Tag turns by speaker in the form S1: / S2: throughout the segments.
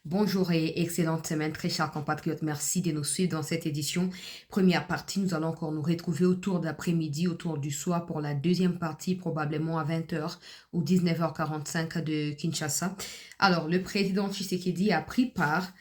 S1: Bonjour et excellente semaine, très chers compatriotes. Merci de nous suivre dans cette édition. Première partie, nous allons encore nous retrouver autour d'après-midi, autour du soir pour la deuxième partie, probablement à 20h ou 19h45 de Kinshasa. Alors, le président Tshisekedi a pris part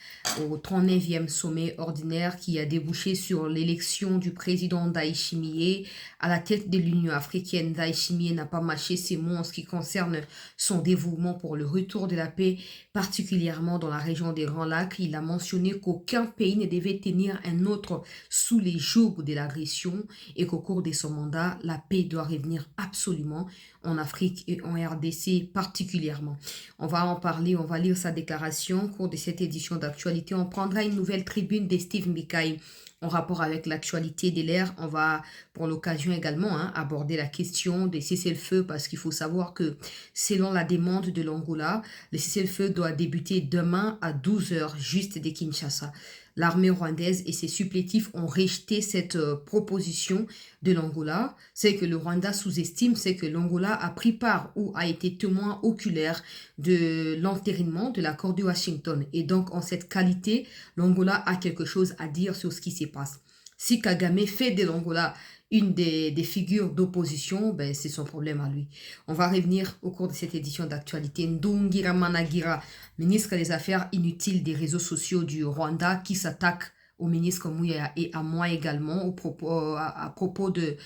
S1: au 39e sommet ordinaire qui a débouché sur l'élection du président Ndayishimiye à la tête de l'Union africaine. Ndayishimiye n'a pas mâché ses mots en ce qui concerne son dévouement pour le retour de la paix, particulièrement dans la région des Grands Lacs. Il a mentionné qu'aucun pays ne devait tenir un autre sous les jougs de l'agression et qu'au cours de son mandat, la paix doit revenir absolument en Afrique et en RDC particulièrement. On va en parler, on va lire sa déclaration au cours de cette édition d'actualité. On prendra une nouvelle tribune de Steve Mikaï en rapport avec l'actualité de l'ère. On va pour l'occasion également aborder la question des cessez-le-feu parce qu'il faut savoir que selon la demande de l'Angola, le cessez-le-feu doit débuter demain à 12h juste de Kinshasa. L'armée rwandaise et ses supplétifs ont rejeté cette proposition de l'Angola. C'est que le Rwanda sous-estime, c'est que l'Angola a pris part ou a été témoin oculaire de l'entérinement de l'accord de Washington. Et donc, en cette qualité, l'Angola a quelque chose à dire sur ce qui se passe. Si Kagame fait de l'Angola une des figures d'opposition, ben, c'est son problème à lui. On va revenir au cours de cette édition d'actualité. Ndungira Managira, ministre des Affaires inutiles des réseaux sociaux du Rwanda, qui s'attaque au ministre Mouya et à moi également à propos de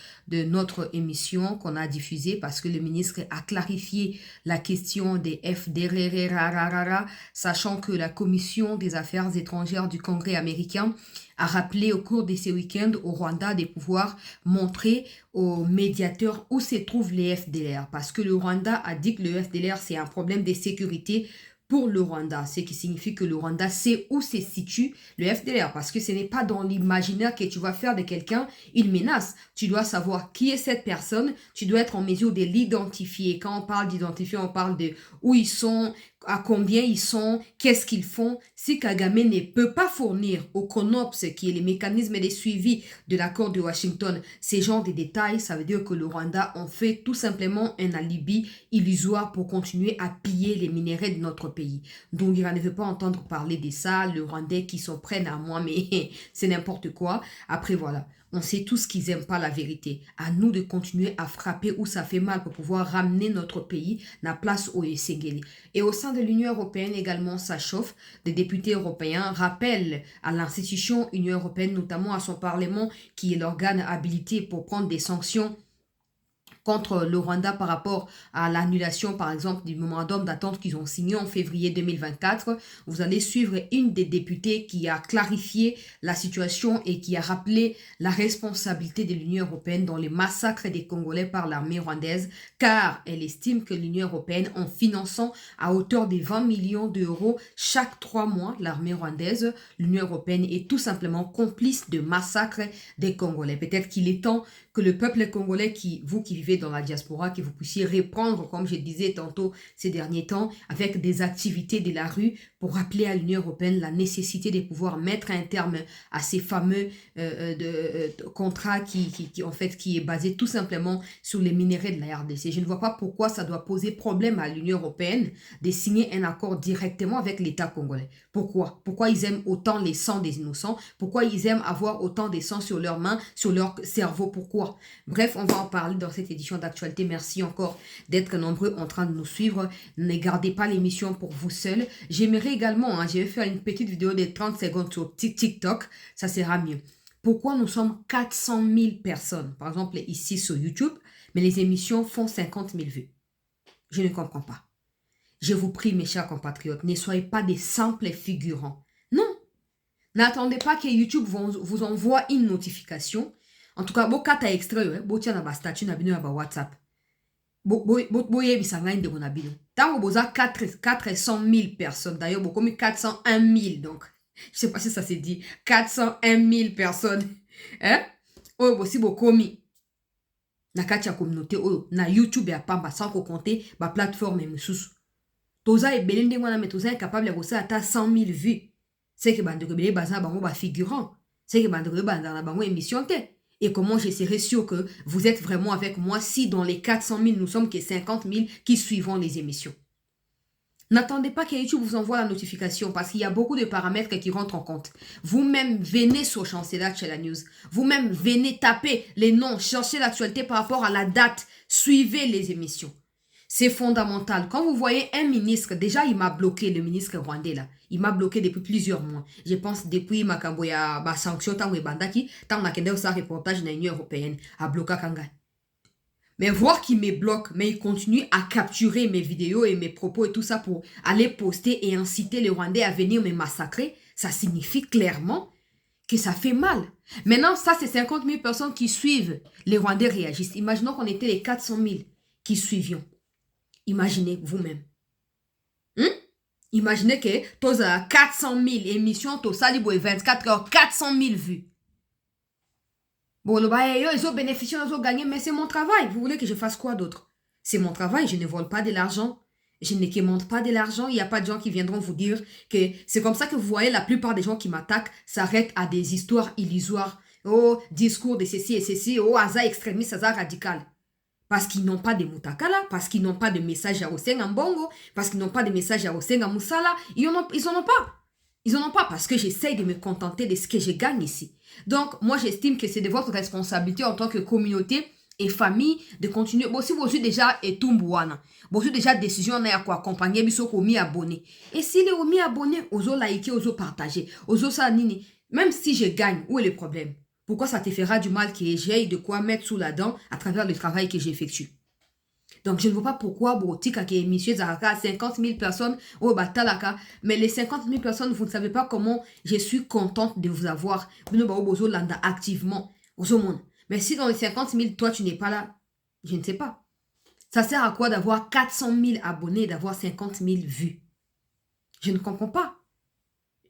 S1: notre émission qu'on a diffusée parce que le ministre a clarifié la question des FDRRRRRA, sachant que la Commission des Affaires étrangères du Congrès américain a rappelé au cours de ces week-ends au Rwanda de pouvoir montrer aux médiateurs où se trouvent les FDLR. Parce que le Rwanda a dit que le FDLR, c'est un problème de sécurité pour le Rwanda, ce qui signifie que le Rwanda sait où se situe le FDLR, parce que ce n'est pas dans l'imaginaire que tu vas faire de quelqu'un une menace. Tu dois savoir qui est cette personne, tu dois être en mesure de l'identifier. Quand on parle d'identifier, on parle de où ils sont, à combien ils sont, qu'est-ce qu'ils font. Si Kagame ne peut pas fournir au CONOPS, qui est le mécanisme de suivi de l'accord de Washington, ces genres de détails, ça veut dire que le Rwanda en fait tout simplement un alibi illusoire pour continuer à piller les minéraux de notre pays. Donc il ne veut pas entendre parler de ça, le Rwandais qui s'en prennent à moi, mais c'est n'importe quoi. Après voilà. On sait tous qu'ils n'aiment pas la vérité. À nous de continuer à frapper où ça fait mal pour pouvoir ramener notre pays à la place au Essengeli. Et au sein de l'Union européenne également, ça chauffe. Des députés européens rappellent à l'institution Union européenne, notamment à son Parlement, qui est l'organe habilité pour prendre des sanctions contre le Rwanda par rapport à l'annulation, par exemple, du mémorandum d'attente qu'ils ont signé en février 2024. Vous allez suivre une des députées qui a clarifié la situation et qui a rappelé la responsabilité de l'Union européenne dans les massacres des Congolais par l'armée rwandaise, car elle estime que l'Union européenne, en finançant à hauteur de 20 millions d'euros chaque 3 mois l'armée rwandaise, l'Union européenne est tout simplement complice de massacres des Congolais. Peut-être qu'il est temps que le peuple congolais, vous qui vivez dans la diaspora, que vous puissiez répondre, comme je disais tantôt ces derniers temps, avec des activités de la rue pour rappeler à l'Union européenne la nécessité de pouvoir mettre un terme à ces fameux contrats qui est basé tout simplement sur les minéraux de la RDC. Je ne vois pas pourquoi ça doit poser problème à l'Union européenne de signer un accord directement avec l'État congolais. Pourquoi? Pourquoi ils aiment autant les sangs des innocents? Pourquoi ils aiment avoir autant de sang sur leurs mains, sur leur cerveau? Pourquoi? Bref, on va en parler dans cette édition d'actualité. Merci encore d'être nombreux en train de nous suivre. Ne gardez pas l'émission pour vous seuls. J'aimerais également, je vais faire une petite vidéo de 30 secondes sur TikTok. Ça sera mieux. Pourquoi nous sommes 400 000 personnes, par exemple ici sur YouTube, mais les émissions font 50 000 vues? Je ne comprends pas. Je vous prie, mes chers compatriotes, ne soyez pas des simples figurants. Non. N'attendez pas que YouTube vous envoie une notification. En tout cas, bo kata extrait, bo tia na ba statut na bino na ba WhatsApp. Bo yebisa ngai ndeko na bino. Tango boza 400 000 personnes. D'ailleurs, bo komi 401 000. Donc, je sais pas si ça se dit. 401 000 personnes. Hein? Oh, bo si bo komi. Na kati ya communauté, oh, na YouTube ya pamba, sans compter ba plateforme misusu. Toza ebele ndenge wana, mais toza incapable ya kosala ata 100 000 vues. C'est que bandeko ebele baza na bango ba figurant. C'est que bandeko ebele baza na bango émission te. Et comment je serai sûr que vous êtes vraiment avec moi si dans les 400 000, nous sommes que 50 000 qui suivons les émissions? N'attendez pas que YouTube vous envoie la notification parce qu'il y a beaucoup de paramètres qui rentrent en compte. Vous-même venez sur Chancela Channel News. Vous-même venez taper les noms, chercher l'actualité par rapport à la date. Suivez les émissions. C'est fondamental. Quand vous voyez un ministre, déjà il m'a bloqué, le ministre rwandais là. Il m'a bloqué depuis plusieurs mois. Je pense depuis ma sanction tant que bandaki, tant que ça reportage dans l'Union européenne à bloquer Kanga. Mais voir qu'il me bloque, mais il continue à capturer mes vidéos et mes propos et tout ça pour aller poster et inciter les Rwandais à venir me massacrer, ça signifie clairement que ça fait mal. Maintenant, ça, c'est 50 000 personnes qui suivent. Les Rwandais réagissent. Imaginons qu'on était les 400 000 qui suivions. Imaginez vous-même. Imaginez que tous 400 000 émissions, tout ça, 24 heures, 400 000 vues. Bon, ils ont bénéficié, ils ont gagné, mais c'est mon travail. Vous voulez que je fasse quoi d'autre? C'est mon travail, je ne vole pas de l'argent. Je ne quémande pas de l'argent. Il n'y a pas de gens qui viendront vous dire que c'est comme ça que vous voyez la plupart des gens qui m'attaquent s'arrêtent à des histoires illusoires. Oh, discours de ceci et ceci. Oh, hasard extrémiste, hasard radical. Parce qu'ils n'ont pas de mutakala, parce qu'ils n'ont pas de message à Osenga Mbongo, parce qu'ils n'ont pas de message à Osenga Moussala. Ils en ont pas. Ils en ont pas parce que j'essaye de me contenter de ce que je gagne ici. Donc, moi, j'estime que c'est de votre responsabilité en tant que communauté et famille de continuer. Bon, si vous avez déjà etumbuana, vous avez déjà décision à quoi accompagner, biso ko mi abonné. Et si les mi abonné, oso liker, oso partager, oso ça nini. Même si je gagne, où est le problème? Pourquoi ça te fera du mal que j'aille de quoi mettre sous la dent à travers le travail que j'effectue? Donc, je ne vois pas pourquoi, monsieur Zaraka, 50 000 personnes, oh, batalaka, mais les 50 000 personnes, vous ne savez pas comment je suis contente de vous avoir. Activement. Mais si dans les 50 000, toi, tu n'es pas là, je ne sais pas. Ça sert à quoi d'avoir 400 000 abonnés et d'avoir 50 000 vues? Je ne comprends pas.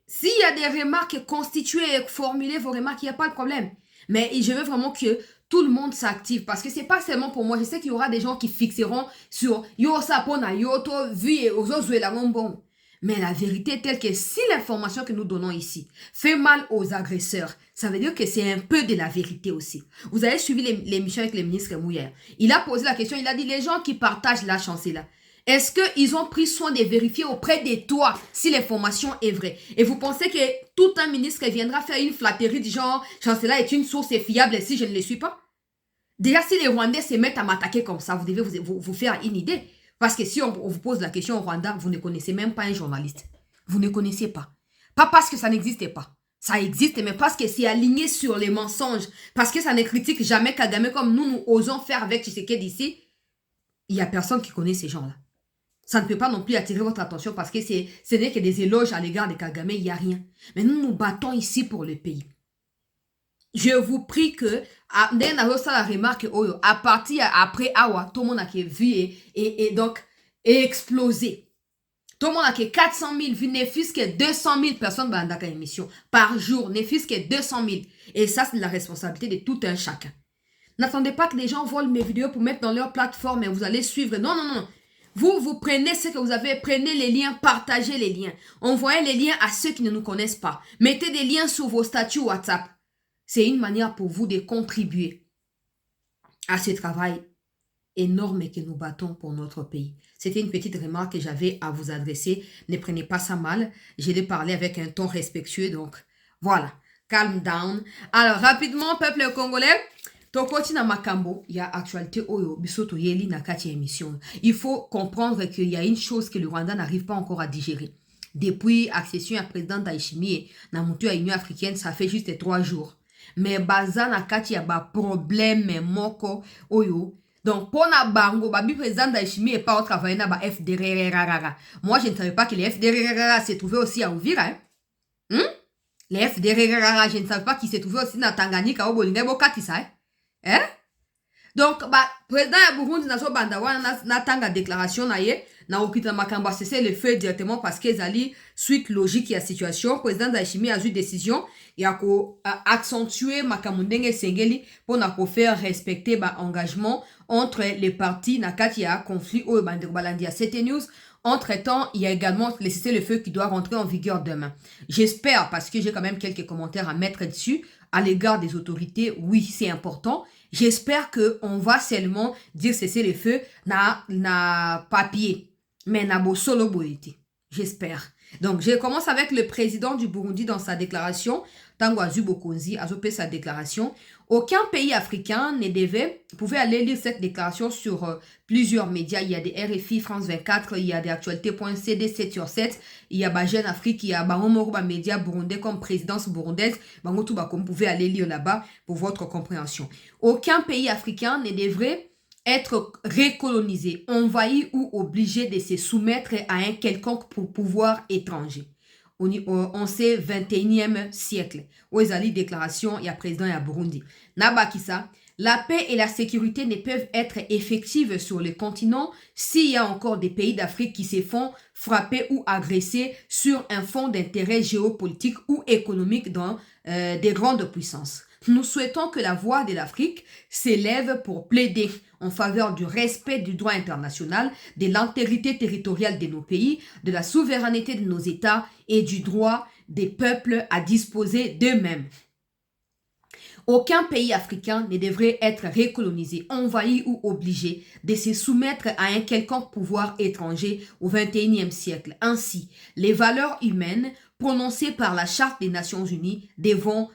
S1: S'il y a des remarques constituées et formulées, vos remarques, il n'y a pas de problème. Mais je veux vraiment que tout le monde s'active parce que c'est pas seulement pour moi. Je sais qu'il y aura des gens qui fixeront sur yo sapona yo to vu et aux autres la bon. Mais la vérité est telle que si l'information que nous donnons ici fait mal aux agresseurs, ça veut dire que c'est un peu de la vérité aussi. Vous avez suivi l'émission avec le ministre Mouyer. Il a posé la question, il a dit les gens qui partagent la chancela, est-ce qu'ils ont pris soin de vérifier auprès de toi si l'information est vraie? Et vous pensez que tout un ministre viendra faire une flatterie du genre « Chancela est une source fiable si je ne le suis pas ?» Déjà, si les Rwandais se mettent à m'attaquer comme ça, vous devez vous faire une idée. Parce que si on vous pose la question au Rwanda, vous ne connaissez même pas un journaliste. Vous ne connaissez pas. Pas parce que ça n'existait pas. Ça existe, mais parce que c'est aligné sur les mensonges. Parce que ça ne critique jamais Kagame comme nous osons faire avec Tshisekedi d'ici. Il n'y a personne qui connaît ces gens-là. Ça ne peut pas non plus attirer votre attention parce que ce n'est que des éloges à l'égard de Kagame, il n'y a rien. Mais nous nous battons ici pour le pays. Je vous prie que, la remarque, à partir après Awa, tout le monde a vu et donc explosé. Tout le monde a 400 000 vues, ne fût-ce que 200 000 personnes dans la émission par jour, ne fût-ce que 200 000. Et ça, c'est la responsabilité de tout un chacun. N'attendez pas que les gens volent mes vidéos pour mettre dans leur plateforme et vous allez suivre. Non, non, non. Vous prenez ce que vous avez, prenez les liens, partagez les liens. Envoyez les liens à ceux qui ne nous connaissent pas. Mettez des liens sur vos statuts WhatsApp. C'est une manière pour vous de contribuer à ce travail énorme que nous battons pour notre pays. C'était une petite remarque que j'avais à vous adresser. Ne prenez pas ça mal. Je l'ai parlé avec un ton respectueux. Donc, voilà. Calm down. Alors, rapidement, peuple congolais. Tokoti na makambo, il y a actualité oyo, bisoto yeli na kati émission. Il faut comprendre qu'il y a une chose que le Rwanda n'arrive pas encore à digérer. Depuis accession à président Ndayishimiye, na mutu à Union africaine, ça fait juste 3 jours. Mais baza na kati ya ba problème moko oyo. Donc, pour na bango, babi président Ndayishimiye est pas au travail na ba FDRRRRA. Moi, je ne savais pas que les FDRRRRA s'est trouvé aussi à Uvira, hein? Les FDRRRRA, je ne savais pas qu'ils s'est trouvé aussi na Tanganyika au Bolinga Bokatisa, hein? Hein? Donc, président ya Burundi nazo banda wana na tanga déclaration na ye na okita makamba cesser le feu directement parce que ezali suite logique ya situation. Président Ndayishimiye a eu décision ya ko accentuer makambo ndenge sengeli pona ko faire respecter engagement entre les partis na kati ya conflit oyo bandeko balandi ya CT News. Entre-temps, il y a également le cessez-le-feu qui doit rentrer en vigueur demain. J'espère, parce que j'ai quand même quelques commentaires à mettre dessus, à l'égard des autorités, oui, c'est important. J'espère qu'on va seulement dire cessez-le-feu na papier. Mais Nabo Solo Boïti. J'espère. Donc, je commence avec le président du Burundi dans sa déclaration. Tango Azubo Konzi a fait sa déclaration. Aucun pays africain ne devait. Vous pouvez aller lire cette déclaration sur plusieurs médias. Il y a des RFI, France 24, il y a des actualités.cd 7 sur 7. Il y a Jeune Afrique, il y a Baromoroba Média burundais comme présidence burundaise. Vous pouvez aller lire là-bas pour votre compréhension. Aucun pays africain ne devrait être recolonisé, envahi ou obligé de se soumettre à un quelconque pouvoir étranger. On sait 21e siècle. Où ils ont déclaration, il y a président et Burundi. Nabakisa, la paix et la sécurité ne peuvent être effectives sur le continent s'il y a encore des pays d'Afrique qui se font frapper ou agresser sur un fond d'intérêt géopolitique ou économique dans des grandes puissances. Nous souhaitons que la voix de l'Afrique s'élève pour plaider en faveur du respect du droit international, de l'intégrité territoriale de nos pays, de la souveraineté de nos États et du droit des peuples à disposer d'eux-mêmes. Aucun pays africain ne devrait être recolonisé, envahi ou obligé de se soumettre à un quelconque pouvoir étranger au XXIe siècle. Ainsi, les valeurs humaines prononcées par la Charte des Nations Unies devront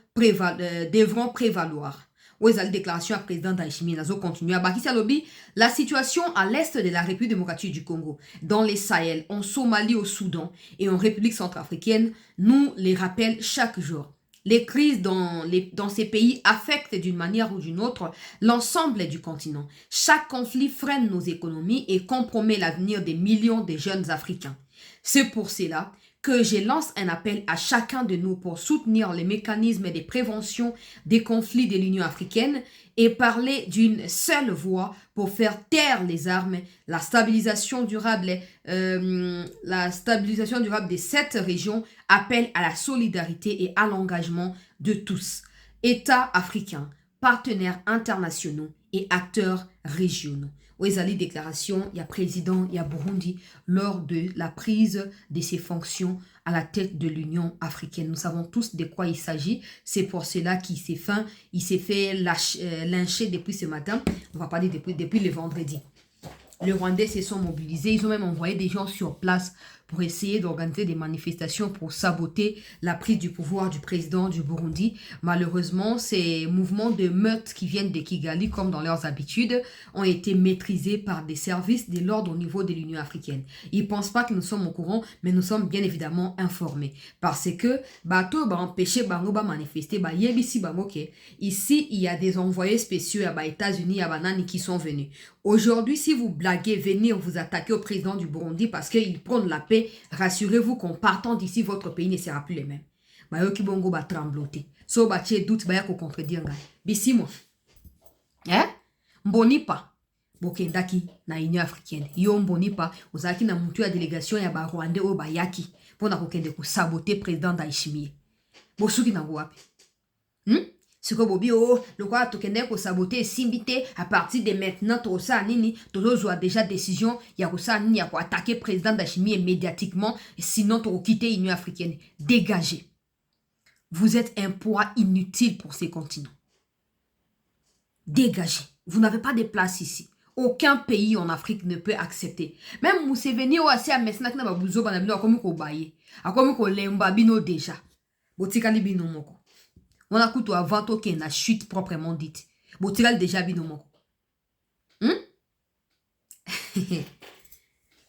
S1: prévaloir. La déclaration à président Ndayishimiye Nazo continue à Bakissa Lobby. La situation à l'est de la République démocratique du Congo, dans les Sahel, en Somalie, au Soudan et en République centrafricaine, nous les rappelle chaque jour. Les crises dans ces pays affectent d'une manière ou d'une autre l'ensemble du continent. Chaque conflit freine nos économies et compromet l'avenir des millions de jeunes Africains. C'est pour cela que je lance un appel à chacun de nous pour soutenir les mécanismes de prévention des conflits de l'Union africaine et parler d'une seule voix pour faire taire les armes, la stabilisation durable de cette région appelle à la solidarité et à l'engagement de tous, États africains, partenaires internationaux et acteurs régionaux. Ouezali déclaration, il y a président, il y a Burundi, lors de la prise de ses fonctions à la tête de l'Union africaine. Nous savons tous de quoi il s'agit. C'est pour cela qu'il s'est fait lyncher depuis ce matin. On va parler depuis le vendredi. Les Rwandais se sont mobilisés. Ils ont même envoyé des gens sur place pour essayer d'organiser des manifestations pour saboter la prise du pouvoir du président du Burundi. Malheureusement, ces mouvements de meurtre qui viennent de Kigali, comme dans leurs habitudes, ont été maîtrisés par des services de l'ordre au niveau de l'Union africaine. Ils ne pensent pas que nous sommes au courant, mais nous sommes bien évidemment informés. Parce que, bateau va empêcher Bango de manifester, ici, il y a des envoyés spéciaux à États-Unis, à Banani qui sont venus. Aujourd'hui, si vous blaguez venir vous attaquer au président du Burundi parce qu'il prône la paix, rassurez-vous qu'en partant d'ici, votre pays ne sera plus le même. Bayoki bongo ba trembloter. So ba tie doute ba ko contredire ngai. Bisimo. Mboni pa. Bokendaki na Union africaine. Yo mboni pa ozaki na mutu ya délégation ya ba Rwandais o bayaki pona kokende ko saboter président Ndayishimiye. Bosuki na wapi? Ce que Bobi, le quoi, tu ko saboter et simbiter à partir de maintenant, tu as nini, tu as déjà décision, il y a ça nini, il y a attaquer président Ndayishimiye médiatiquement, sinon tu as quitté l'Union africaine. Dégagez. Vous êtes un poids inutile pour ces continents. Dégagez. Vous n'avez pas de place ici. Aucun pays en Afrique ne peut accepter. Même Museveni ou assez à Mesnak na babuzo banabino akomi ko baye. Akomi ko lemba bino déjà. Botikali bino moko. On a couteau avant qu'il y ait une chute proprement dite. Botiral déjà bino moko.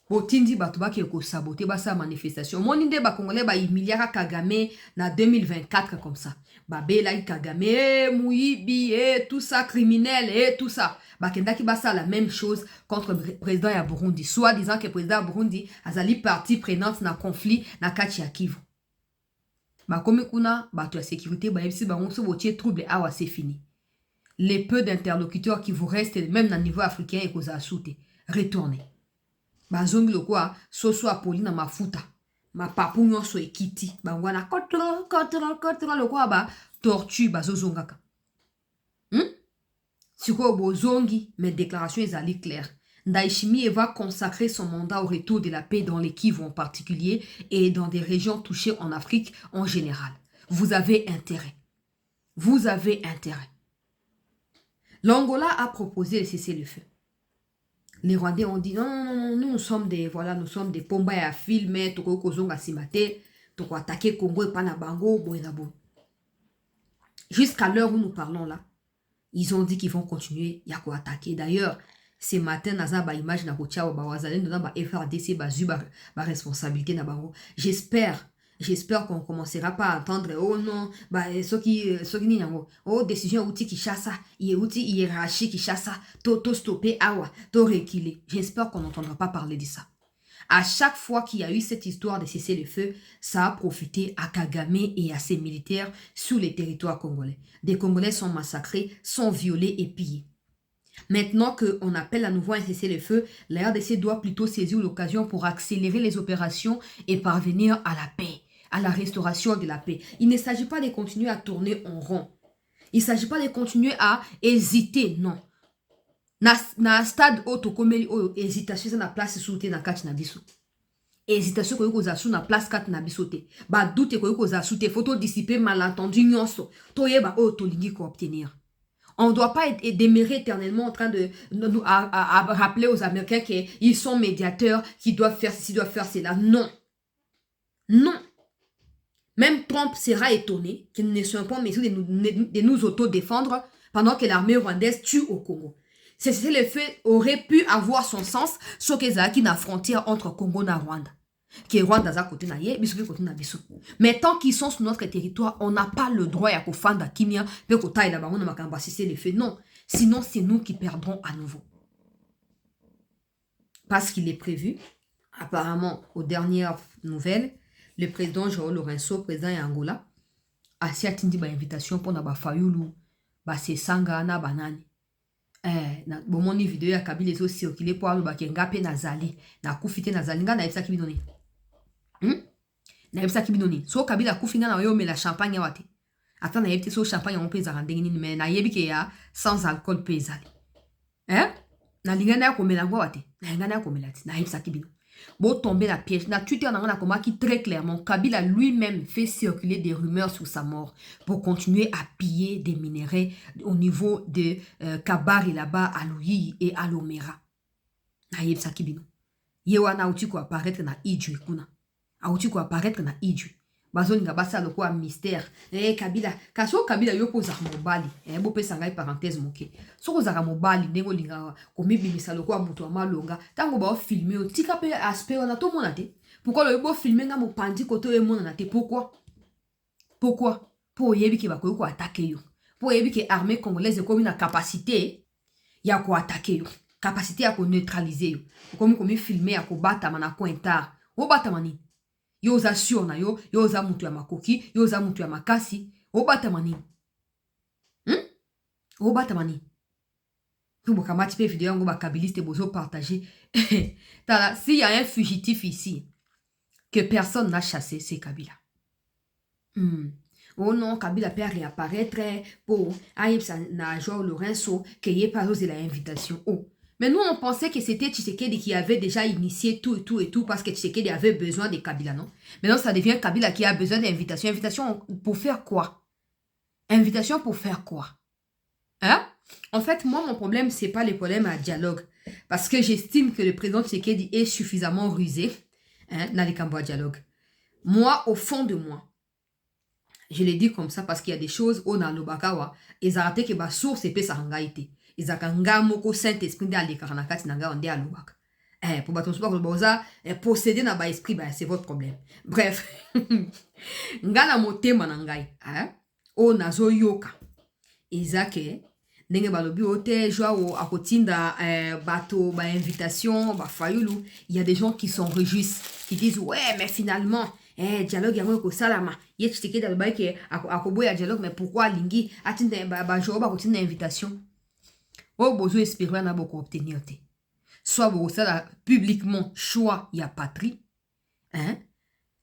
S1: Botindi batuba qui ko saboter ba sa manifestation. Moninde ba congolais ba humiliara Kagame na 2024 comme ça. Ba bela Kagame, Mouibi et tout ça criminel et tout ça. Ba kenda ki ba ça la même chose contre le président ya Burundi. Soit disant que le président Burundi azali partie prenante na conflit na kati ya Kivu. Ba comme kuna ba to sécurité ba yebisi ba onso botier trouble awa c'est fini. Les peu d'interlocuteurs qui vous restent même na niveau africain et koza soute. Retournez. Bazongi lo kwa soso apoli na mafuta ma papu nyonso ekiti bangwana kotra lo kwa ba tortue bazozongaka siko bozongi mes déclarations ezali claires. Ndayishimiye va consacrer son mandat au retour de la paix dans les Kivu en particulier et dans des régions touchées en Afrique en général. Vous avez intérêt. Vous avez intérêt. L'Angola a proposé de cesser le feu. Les Rwandais ont dit non, non, non, non, nous sommes des, voilà, nous sommes des pomba à filmer, toko kozonga simate, toko attaquer Congo et Panabango, boenabo. Jusqu'à l'heure où nous parlons là, ils ont dit qu'ils vont continuer, il y a quoi attaquer. D'ailleurs, ce matin, dans une image, dans le FRDC, ba responsabilité na bango. J'espère qu'on commencera pas à entendre oh non ceux qui ni nango oh décision outil qui chasse il outil hiérarchie qui chasse to stopper awa to reculer. J'espère qu'on n'entendra pas parler de ça. À chaque fois qu'il y a eu cette histoire de cesser le feu, ça a profité à Kagame et à ses militaires sur les territoires congolais. Des Congolais sont massacrés, sont violés et pillés. Maintenant qu'on appelle à nouveau un cessez-le-feu, la RDC doit plutôt saisir l'occasion pour accélérer les opérations et parvenir à la paix, à la restauration de la paix. Il ne s'agit pas de continuer à tourner en rond. Il ne s'agit pas de continuer à hésiter, non. Na stade auto komeli oyo hésitation ça na place souté na kati na biso. Hésitation ko yokoza sou na place kati na biso te. Ba doute ko yokoza sou te photo dissiper malentendu nyonso. To yeba oyo to lingi ko obtenir. On ne doit pas être demeuré éternellement en train de nous rappeler aux Américains qu'ils sont médiateurs, qu'ils doivent faire ceci, doivent faire cela. Non. Non. Même Trump sera étonné qu'ils ne soient pas en mesure de nous autodéfendre pendant que l'armée rwandaise tue au Congo. C'est le fait aurait pu avoir son sens sur que qui na frontière entre Congo et Rwanda. Qui est Rwanda à côté na ye, biso côté na biso. Mais tant qu'ils sont sur notre territoire, on n'a pas le droit à kofanda kimia, pe kota ila bango na makamba si c'est le fait. Non, sinon c'est nous qui perdrons à nouveau. Parce qu'il est prévu, apparemment aux dernières nouvelles, le président João Lourenço, président de Angola, a attendu une invitation pour na Fayulu, se sanga na banani. Na bomoni vidéo ya Kabila ezo circuler pour aloba ke ngape nazali na kufite nazali nga na yebisa ki binoni na yebisa ki binoni so Kabila kufi nga na yo mela champagne wate ata na yebite so champagne on peza ndenge nini mais na yebi ke ya sans alcool pezali na linga na ko mela ngwa wate na linga na ko mela ti na yebisa ki binoni bo tomber la piège na Twitter na ngana koma qui très clairement Kabila lui-même fait circuler des rumeurs sur sa mort pour continuer à piller des minéraux au niveau de Kabari là-bas à Louyi et à Lomera na yebisa ki bino yewana uti ko apparaître na Ijwi kuna auti ko apparaître na Ijwi bazolinga basa loko a mystère Kabila kaso Kabila yo poza mobali bo pesa ngai parenthèse moke soko zaka mobali ndenge linga komibimisa loko a mutu amalonga tango ba filmer o tika pe aspect on a to mona te pourquoi le bo filmer nga mopandi koto e mona na te pourquoi pour yebi ki ba ko attaquer yo pour yebi ki armée congolaise comme une capacité ya ko attaquer yo capacité ya ko neutraliser yo comme filmer ya ko bata mana pointar o bata mani yo za sure na yo za mutu ya makoki yo za mutu ya makasi obata mani obata mani pour kamati pe vidéo ngo ba kabiliste bozo partager tala s'il y a un fugitif ici que personne n'a chassé c'est Kabila. Oh non, Kabila peut réapparaître pour Aïbsa na João Lourenço qui est pas osé l'invitation. Oh. Mais nous, on pensait que c'était Tshisekedi qui avait déjà initié tout et tout parce que Tshisekedi avait besoin de Kabila, non? Maintenant, ça devient Kabila qui a besoin d'invitation. Invitation pour faire quoi? Invitation pour faire quoi? Hein? En fait, moi, mon problème, c'est pas le problème à dialogue. Parce que j'estime que le président Tshisekedi est suffisamment rusé dans les camps à dialogue. Moi, au fond de moi, je le dis comme ça parce qu'il y a des choses où dans le Bakawa, ils arrêtent que ma source est sa hangaïté. Izaka nga moko Saint-Esprit de alekara na kati na nga onde alobaka. Pour baton sopa ko boza posséder na ba esprit c'est votre problème. Bref. Nga na motema na ngai, o nazo yoka. Izake ndenge balobi ote joa akotinda bato ba invitation ba fayulu, il y a des gens qui s'en réjouissent, qui disent ouais mais finalement dialogue yango ko salama. Ye Tshisekedi daloba ke akoboya dialogue mais pourquoi lingi atinda ba joa ba kotinda invitation? Oh, besoin espérer na beaucoup obtenir te. Soit vous ça publiquement choix ya patrie,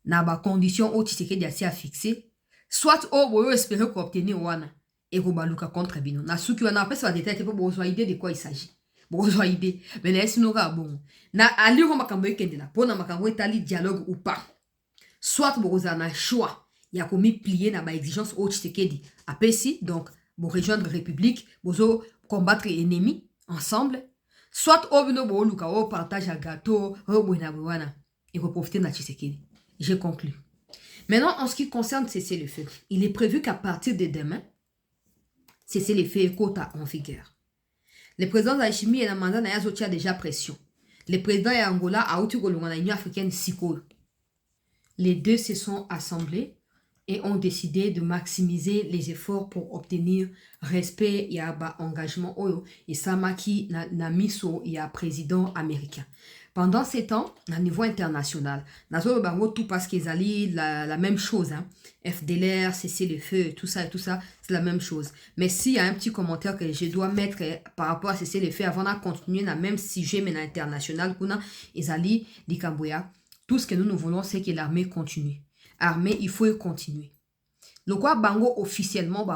S1: na ba condition au Tshisekedi a fixé, soit vous espérer qu'on obtenir wana et vous baluka contre bino. Na suki wana après ça va détailler pour besoin idée de quoi il s'agit. Besoin idée, mais laisse nous bon. Na ali ko makambo ekende la pona makambo etali dialogue ou pas. Soit vous na choix ya komi plier na ba exigence au Tshisekedi. Après si donc vous rejoindre république, vous combattre ennemis ensemble, Soit Obino Luka, on partage un gâteau, il faut profiter de Tshisekedi. J'ai conclu. Maintenant, en ce qui concerne cessez-le-feu, il est prévu qu'à partir de demain, cessez-le-feu est en vigueur. Le président d'Achimi et Namanda Nayazotia a déjà pression. Le président d'Angola a outil l'Union africaine Siko. Les deux se sont assemblés et ont décidé de maximiser les efforts pour obtenir respect et engagement et samaki na miso et président américain. Pendant ces temps, à niveau international, tout parce qu'ils allaient la même chose, hein. FDLR, cesser le feu, tout ça, c'est la même chose. Mais s'il y a un petit commentaire que je dois mettre par rapport à cesser le feu, avant de continuer dans le même sujet, mais dans l'international, ils allaient les Camboya. Tout ce que nous voulons, c'est que l'armée continue. Armée, il faut continuer. Le quoi Bango officiellement,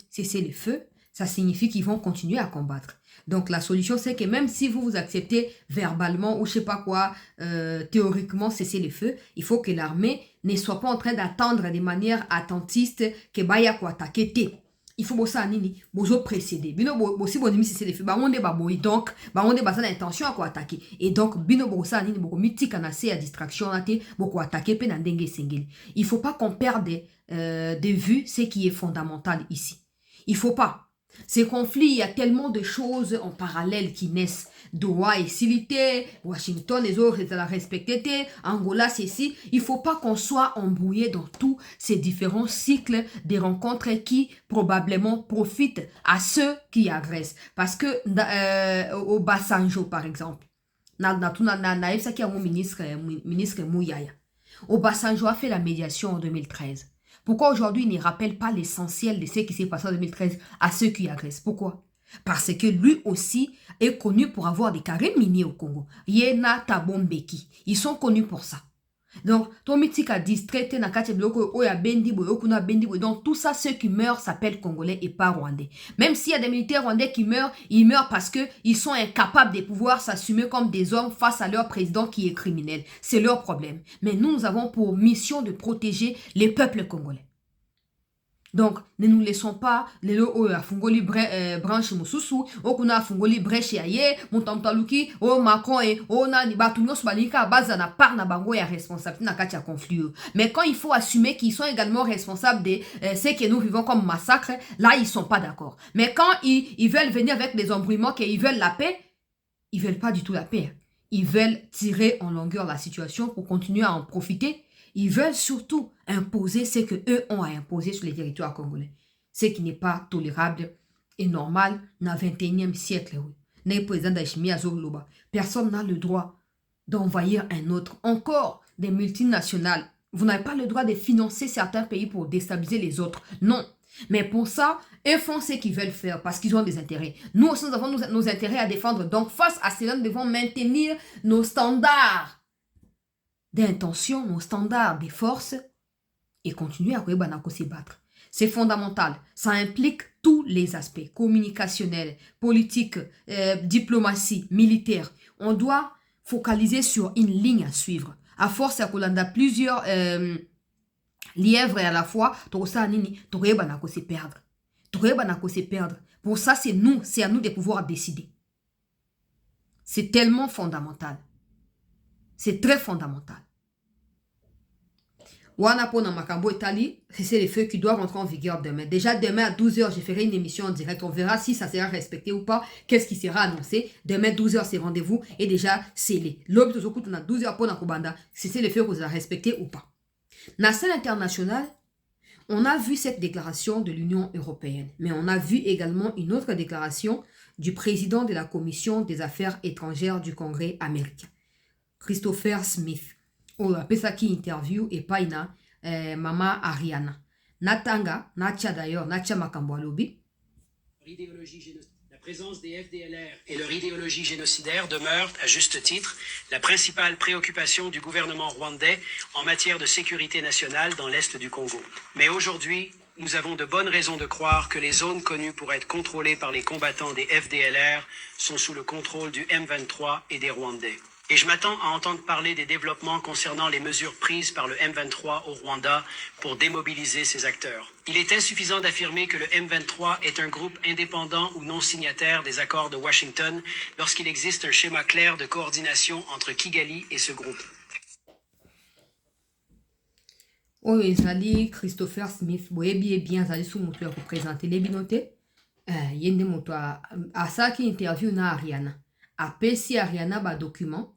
S1: cesser le feu, ça signifie qu'ils vont continuer à combattre. Donc la solution, c'est que même si vous acceptez verbalement ou je sais pas quoi, théoriquement cesser le feu, il faut que l'armée ne soit pas en train d'attendre de manière attentiste que Baya quoi attaquer. Il faut bossa nini, bozo précéder. Bino bossi bonimi cesser le feu, on est baboy donc, on est basé l'intention à quoi attaquer. Et donc bino bossa nini boko mythique anase à distraction até boko attaquer pe na dengue sengeli. Il faut pas qu'on perde de vue ce qui est fondamental ici. Il faut pas. Ces conflits, il y a tellement de choses en parallèle qui naissent. Doha et Silité, Washington, les autres, ils la respecté, Angola, ceci. Il ne faut pas qu'on soit embrouillé dans tous ces différents cycles des rencontres qui probablement profitent à ceux qui agressent. Parce que au Basanjo, par exemple, ministre Mouyaya. Au Basanjo a fait la médiation en 2013. Pourquoi aujourd'hui il ne rappelle pas l'essentiel de ce qui s'est passé en 2013 à ceux qui agressent? Pourquoi? Parce que lui aussi est connu pour avoir des carrés miniers au Congo. Yena Tabombeki. Ils sont connus pour ça. Donc, Tomitika distrait na kati bloko oya bendi boy okuna bendi boy. Donc tout ça, ceux qui meurent s'appellent Congolais et pas Rwandais. Même s'il y a des militaires rwandais qui meurent, ils meurent parce que ils sont incapables de pouvoir s'assumer comme des hommes face à leur président qui est criminel. C'est leur problème. Mais nous avons pour mission de protéger les peuples congolais. Donc, ne nous laissons pas les lots à fungoli branche mususu, okuna fungoli breche aye, montamtaluki, o Macron et o na ni batunyos balika baza na par na bango ya responsabilité na katia conflit. Mais quand il faut assumer qu'ils sont également responsables de ce que nous vivons comme massacre, là ils sont pas d'accord. Mais quand ils veulent venir avec des embrouillements, qu'ils veulent la paix, ils veulent pas du tout la paix. Ils veulent tirer en longueur la situation pour continuer à en profiter. Ils veulent surtout imposer ce qu'eux ont à imposer sur les territoires congolais. Ce qui n'est pas tolérable et normal dans le 21e siècle. Personne n'a le droit d'envahir un autre. Encore des multinationales. Vous n'avez pas le droit de financer certains pays pour déstabiliser les autres. Non. Mais pour ça, ils font ce qu'ils veulent faire parce qu'ils ont des intérêts. Nous aussi, nous avons nos intérêts à défendre. Donc, face à cela, nous devons maintenir nos standards d'intention, nos standards des forces et continuer à se battre. C'est fondamental. Ça implique tous les aspects, communicationnels, politiques, diplomatie, militaire. On doit focaliser sur une ligne à suivre. À force, il y a plusieurs lièvres à la fois, se perdre. Pour ça, c'est à nous de pouvoir décider. C'est tellement fondamental. C'est très fondamental. Wana Pona Makambo Italie, c'est le feu qui doit rentrer en vigueur demain. Déjà demain à 12h, je ferai une émission en direct. On verra si ça sera respecté ou pas. Qu'est-ce qui sera annoncé. Demain 12h, c'est rendez-vous et déjà scellé. L'homme de Zokout, on a 12h pour Nakubanda. Si c'est le feu que vous avez respecté ou pas. Dans la scène internationale, on a vu cette déclaration de l'Union européenne. Mais on a vu également une autre déclaration du président de la Commission des Affaires étrangères du Congrès américain. Christopher Smith. On appelle ça qui interview et pas Mama Ariana. Natanga, Nacha d'ailleurs, Nacha Makambwalobi.
S2: La présence des FDLR et leur idéologie génocidaire demeurent, à juste titre, la principale préoccupation du gouvernement rwandais en matière de sécurité nationale dans l'est du Congo. Mais aujourd'hui, nous avons de bonnes raisons de croire que les zones connues pour être contrôlées par les combattants des FDLR sont sous le contrôle du M23 et des Rwandais. Et je m'attends à entendre parler des développements concernant les mesures prises par le M23 au Rwanda pour démobiliser ces acteurs. Il est insuffisant d'affirmer que le M23 est un groupe indépendant ou non signataire des accords de Washington lorsqu'il existe un schéma clair de coordination entre Kigali et ce groupe.
S1: Oyo ezali Christopher Smith boyebi bien azali sous moto ya kopresente lebinote ye nde moto asalaki interview na Ariana apesi Ariana badocument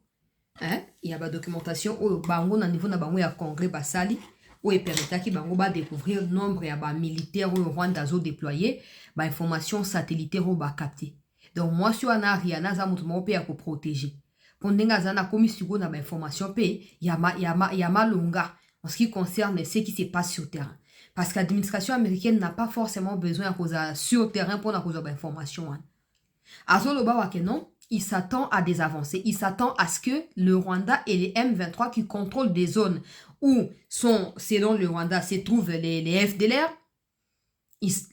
S1: ya badocumentation oyo bango na niveau na bango ya congrès basali oyo epermetaki bango badécouvrir nombre ya bamilitaire oyo Rwanda azodéploye bainformation satellitaire oyo bakapte donc mwasi wana Ariana aza moto moko mpe ya koprotege mpo ndenge aza na komi sikoyo na bainformation mpe ya malonga en ce qui concerne ce qui se passe sur terrain. Parce que l'administration américaine n'a pas forcément besoin de cause sur terrain pour la cause d'information. Azoloba non, il s'attend à des avancées. Il s'attend à ce que le Rwanda et les M23 qui contrôlent des zones où sont, selon le Rwanda, se trouvent les FDLR,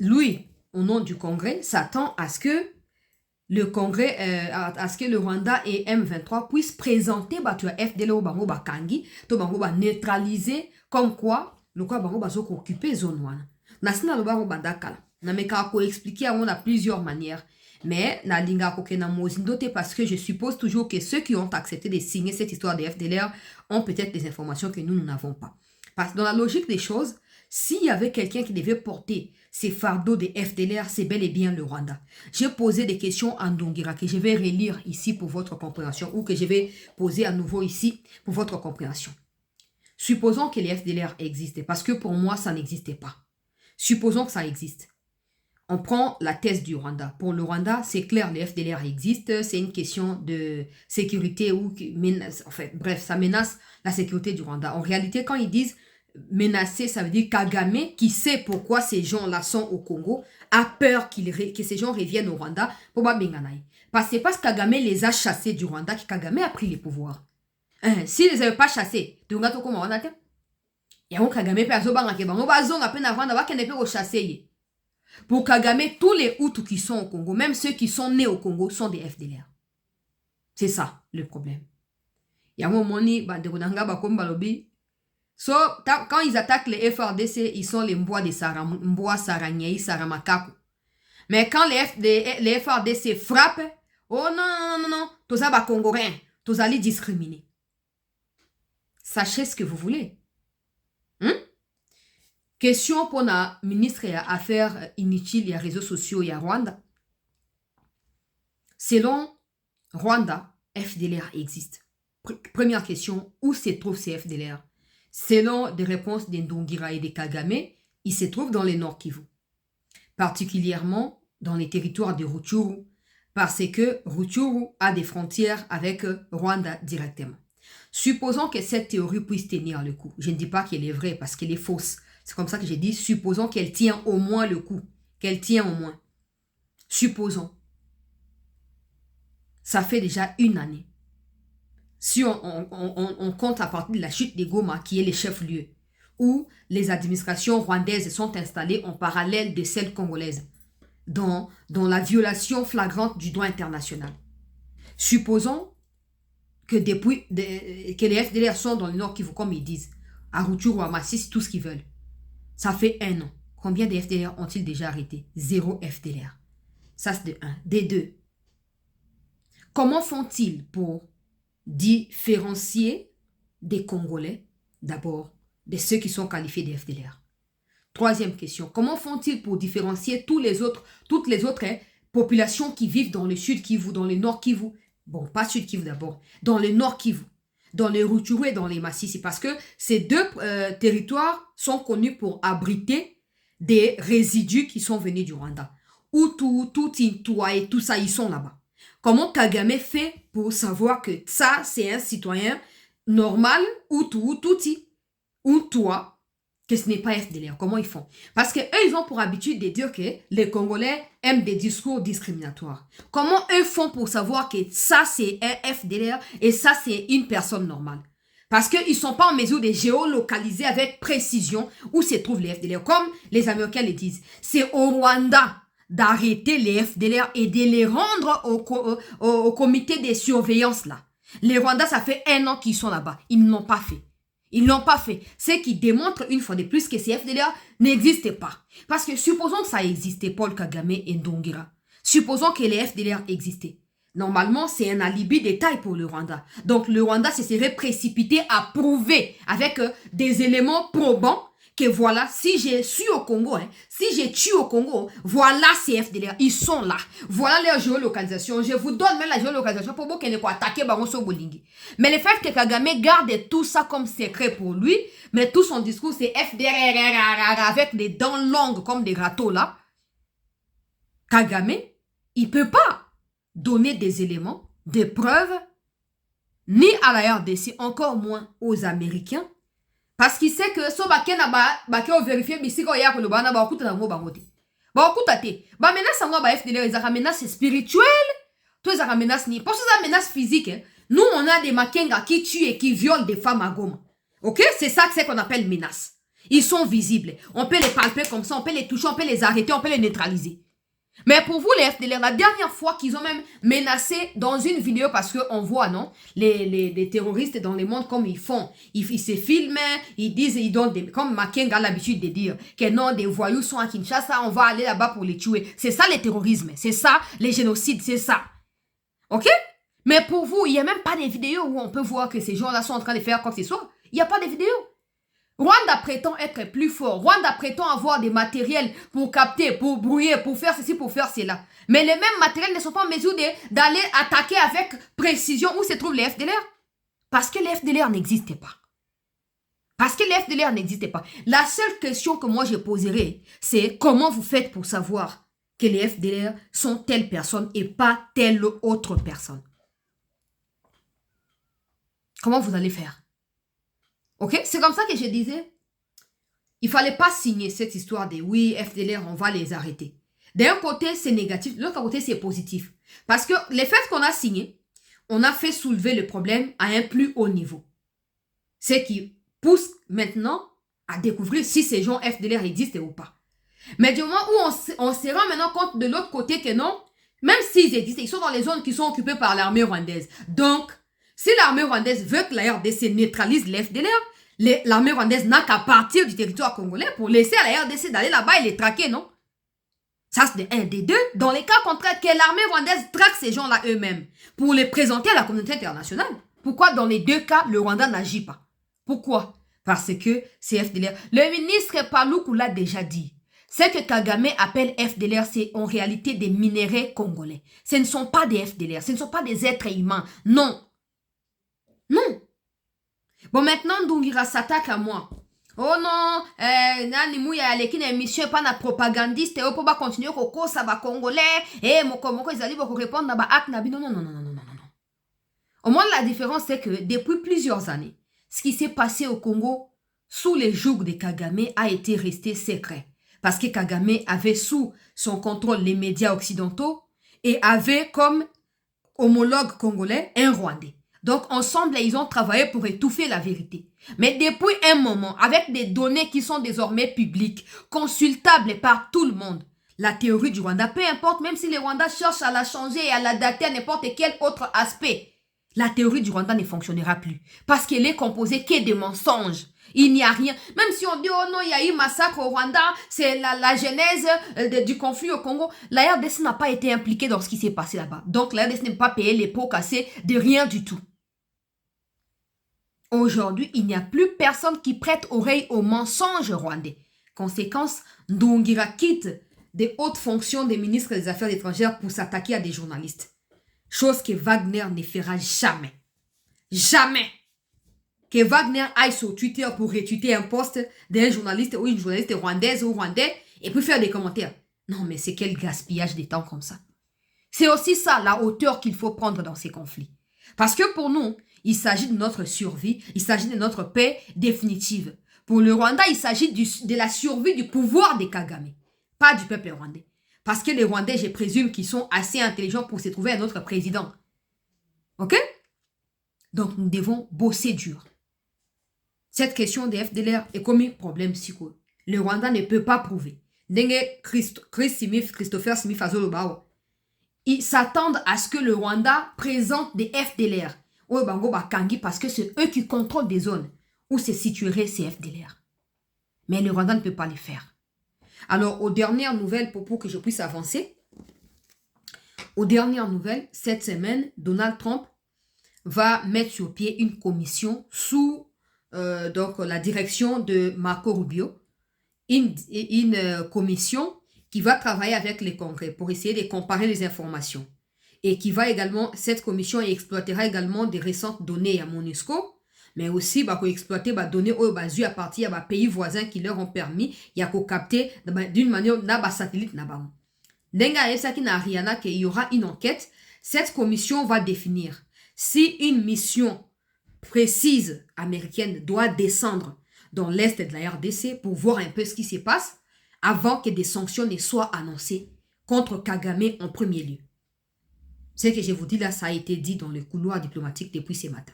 S1: lui, au nom du Congrès, s'attend à ce que le Congrès, à ce que le Rwanda et M23 puissent présenter tu FDL au bango bakangi, to bango ba neutraliser comme quoi le quoi bango bazo occuper zone wana. Nasina lo bango bandakala. Na meka ko expliquer on a plusieurs manières. Mais na linga ko kena mozindote parce que je suppose toujours que ceux qui ont accepté de signer cette histoire des FDLR ont peut-être des informations que nous n'avons pas. Parce que dans la logique des choses, s'il y avait quelqu'un qui devait porter ces fardeaux des FDLR, c'est bel et bien le Rwanda. J'ai posé des questions en Ndongira que je vais relire ici pour votre compréhension ou que je vais poser à nouveau ici pour votre compréhension. Supposons que les FDLR existent parce que pour moi, ça n'existait pas. Supposons que ça existe. On prend la thèse du Rwanda. Pour le Rwanda, c'est clair, les FDLR existent. C'est une question de sécurité ou en fait, bref, ça menace la sécurité du Rwanda. En réalité, quand ils disent menacer, ça veut dire Kagame, qui sait pourquoi ces gens-là sont au Congo, a peur que ces gens reviennent au Rwanda pour Babenganaï. Parce que c'est parce que Kagame les a chassés du Rwanda que Kagame a pris les pouvoirs. S'il ne les avait pas chassés, tu regardes comment on a fait. Il y a un Kagame qui a fait un bazon à peine avant d'avoir qu'elle ne peut chasser. Pour Kagame, tous les Hutus qui sont au Congo, même ceux qui sont nés au Congo, sont des FDLR. C'est ça le problème. Il y a un moment où so, quand ils attaquent les FRDC, ils sont les Mboa Saranyei, Saramakaku. Mais quand les FRDC frappent, oh non, tous ça va congolais, tous allez discriminer. Sachez ce que vous voulez. Question pour la ministre des Affaires inutiles et réseaux sociaux et à Rwanda. Selon Rwanda, FDLR existe. Première question, où se trouvent ces FDLR? Selon des réponses d'Ndongira et de Kagame, ils se trouvent dans les Nord Kivu, particulièrement dans les territoires de Rutshuru, parce que Rutshuru a des frontières avec Rwanda directement. Supposons que cette théorie puisse tenir le coup. Je ne dis pas qu'elle est vraie parce qu'elle est fausse. C'est comme ça que j'ai dit, supposons qu'elle tient au moins le coup. Qu'elle tient au moins. Supposons. Ça fait déjà une année. Si on compte à partir de la chute de Goma, qui est le chef-lieu, où les administrations rwandaises sont installées en parallèle de celles congolaises, dans la violation flagrante du droit international. Supposons que que les FDLR sont dans le Nord Kivu, comme ils disent, à Rutshuru, à Masisi, tout ce qu'ils veulent. Ça fait un an. Combien de FDLR ont-ils déjà arrêté? 0 FDLR. Ça, c'est de 1. De 2. Comment font-ils pour différencier des Congolais, d'abord, de ceux qui sont qualifiés de FDLR? Troisième question, comment font-ils pour différencier toutes les autres populations qui vivent dans le sud Kivu, dans le nord Kivu? Bon, pas sud Kivu d'abord, dans le nord Kivu, dans les Rutshuru et dans les Masisi, parce que ces deux territoires sont connus pour abriter des résidus qui sont venus du Rwanda. Hutu, Tutsi, Tutwa et tout ça, ils sont là-bas. Comment Kagame fait pour savoir que ça, c'est un citoyen normal, Hutu, Tutsi, ou toi, que ce n'est pas FDLR? Comment ils font? Parce qu'eux, ils ont pour habitude de dire que les Congolais aiment des discours discriminatoires. Comment eux font pour savoir que ça, c'est un FDLR et ça, c'est une personne normale? Parce qu'ils ne sont pas en mesure de géolocaliser avec précision où se trouvent les FDLR. Comme les Américains le disent, c'est au Rwanda d'arrêter les FDLR et de les rendre au comité de surveillance là. Les Rwandais, ça fait 1 an qu'ils sont là-bas. Ils ne l'ont pas fait. Ils ne l'ont pas fait. Ce qui démontre une fois de plus que ces FDLR n'existent pas. Parce que supposons que ça existait, Paul Kagame et Ndongira. Supposons que les FDLR existaient. Normalement, c'est un alibi de taille pour le Rwanda. Donc, le Rwanda se serait précipité à prouver avec des éléments probants que voilà, si j'ai su au Congo, si j'ai tué au Congo, voilà ces FDLR, ils sont là. Voilà leur géolocalisation. Je vous donne même la géolocalisation pour vous qu'elle ne pas attaquer Baronso Bolingi. Mais le fait que Kagame garde tout ça comme secret pour lui, mais tout son discours c'est FDLR avec des dents longues comme des râteaux là. Kagame, il peut pas donner des éléments, des preuves, ni à la RDC, encore moins aux Américains, parce qu'il sait que so bakena ba ke vérifier bisiko ya ko lobana ba okuta ngo bangote. Ba okuta te. Ba menace ngo ba FDLR ezaka menace spirituelle, to ezaka menace ni. Parce que ça menace physique, nous on a des Makenga qui tuent et qui violent des femmes à Goma. OK? C'est ça que c'est qu'on appelle menace. Ils sont visibles. On peut les palper comme ça, on peut les toucher, on peut les arrêter, on peut les neutraliser. Mais pour vous, les FDLR, la dernière fois qu'ils ont même menacé dans une vidéo, parce qu'on voit, non, les terroristes dans le monde, comme ils font, ils se filment, ils disent, ils donnent des, comme Makenga a l'habitude de dire, que non, des voyous sont à Kinshasa, on va aller là-bas pour les tuer. C'est ça le terrorisme, c'est ça les génocides, c'est ça. OK? Mais pour vous, il n'y a même pas de vidéos où on peut voir que ces gens-là sont en train de faire quoi que ce soit. Il n'y a pas de vidéos. Rwanda prétend être plus fort. Rwanda prétend avoir des matériels pour capter, pour brouiller, pour faire ceci, pour faire cela. Mais les mêmes matériels ne sont pas en mesure d'aller attaquer avec précision où se trouvent les FDLR. Parce que les FDLR n'existent pas. Parce que les FDLR n'existent pas. La seule question que moi je poserai, c'est comment vous faites pour savoir que les FDLR sont telle personne et pas telle autre personne. Comment vous allez faire? OK? C'est comme ça que je disais, il ne fallait pas signer cette histoire de oui, FDLR, on va les arrêter. D'un côté, c'est négatif, de l'autre côté, c'est positif. Parce que les faits qu'on a signés, on a fait soulever le problème à un plus haut niveau. Ce qui pousse maintenant à découvrir si ces gens FDLR existent ou pas. Mais du moment où on se rend maintenant compte de l'autre côté que non, même s'ils existent, ils sont dans les zones qui sont occupées par l'armée rwandaise. Donc, si l'armée rwandaise veut que la RDC neutralise les FDLR, l'armée rwandaise n'a qu'à partir du territoire congolais pour laisser à la RDC d'aller là-bas et les traquer, non? Ça, c'est un des deux. Dans les cas contraires, que l'armée rwandaise traque ces gens-là eux-mêmes pour les présenter à la communauté internationale. Pourquoi dans les deux cas, le Rwanda n'agit pas? Pourquoi? Parce que c'est FDLR. Le ministre Paluku l'a déjà dit. Ce que Kagame appelle FDLR, c'est en réalité des minéraux congolais. Ce ne sont pas des FDLR, ce ne sont pas des êtres humains. Non. Non. Bon, maintenant, Ndongira s'attaque à moi. Oh non, nani mouya aleki na émission pas na propagandiste, on peut pas continuer koko ça va congolais, moko ils allaient beaucoup répondre na ba ak na bi non. Au moins la différence c'est que depuis plusieurs années, ce qui s'est passé au Congo sous les jougs de Kagame a été resté secret parce que Kagame avait sous son contrôle les médias occidentaux et avait comme homologue congolais un Rwandais. Donc, ensemble, ils ont travaillé pour étouffer la vérité. Mais depuis un moment, avec des données qui sont désormais publiques, consultables par tout le monde, la théorie du Rwanda, peu importe, même si les Rwandais cherchent à la changer et à l'adapter à n'importe quel autre aspect, la théorie du Rwanda ne fonctionnera plus. Parce qu'elle est composée que de mensonges. Il n'y a rien. Même si on dit, oh non, il y a eu massacre au Rwanda, c'est la genèse du conflit au Congo. La RDC n'a pas été impliquée dans ce qui s'est passé là-bas. Donc la RDC n'a pas payé les pots cassés de rien du tout. Aujourd'hui, il n'y a plus personne qui prête oreille aux mensonges rwandais. Conséquence, Ndongira quitte des hautes fonctions des ministres des Affaires étrangères pour s'attaquer à des journalistes. Chose que Wagner ne fera jamais. Jamais. Que Wagner aille sur Twitter pour retweeter un post d'un journaliste ou une journaliste rwandaise ou rwandais et puis faire des commentaires. Non, mais c'est quel gaspillage de temps comme ça. C'est aussi ça, la hauteur qu'il faut prendre dans ces conflits. Parce que pour nous, il s'agit de notre survie, il s'agit de notre paix définitive. Pour le Rwanda, il s'agit de la survie du pouvoir des Kagame, pas du peuple rwandais. Parce que les Rwandais, je présume qu'ils sont assez intelligents pour se trouver un autre président. OK? Donc, nous devons bosser dur. Cette question des FDLR est comme un problème psycho. Le Rwanda ne peut pas prouver. Christopher Smith Azolobawa. Ils s'attendent à ce que le Rwanda présente des FDLR. Oyo bango bakangi parce que c'est eux qui contrôlent des zones où se situerait ces FDLR. Mais le Rwanda ne peut pas les faire. Alors, aux dernières nouvelles, pour que je puisse avancer, aux dernières nouvelles, cette semaine, Donald Trump va mettre sur pied une commission sous donc, la direction de Marco Rubio, une commission qui va travailler avec les congrès pour essayer de comparer les informations. Et qui va également, cette commission exploitera également des récentes données à MONUSCO, mais aussi bah, exploiter des données à partir des pays voisins qui leur ont permis de capter d'une manière na satellite na bam. Denga esaki na Ariana qu'il y aura une enquête. Cette commission va définir si une mission précise américaine doit descendre dans l'est de la RDC pour voir un peu ce qui se passe avant que des sanctions ne soient annoncées contre Kagame en premier lieu. Ce que je vous dis là, ça a été dit dans le couloir diplomatique depuis ce matin.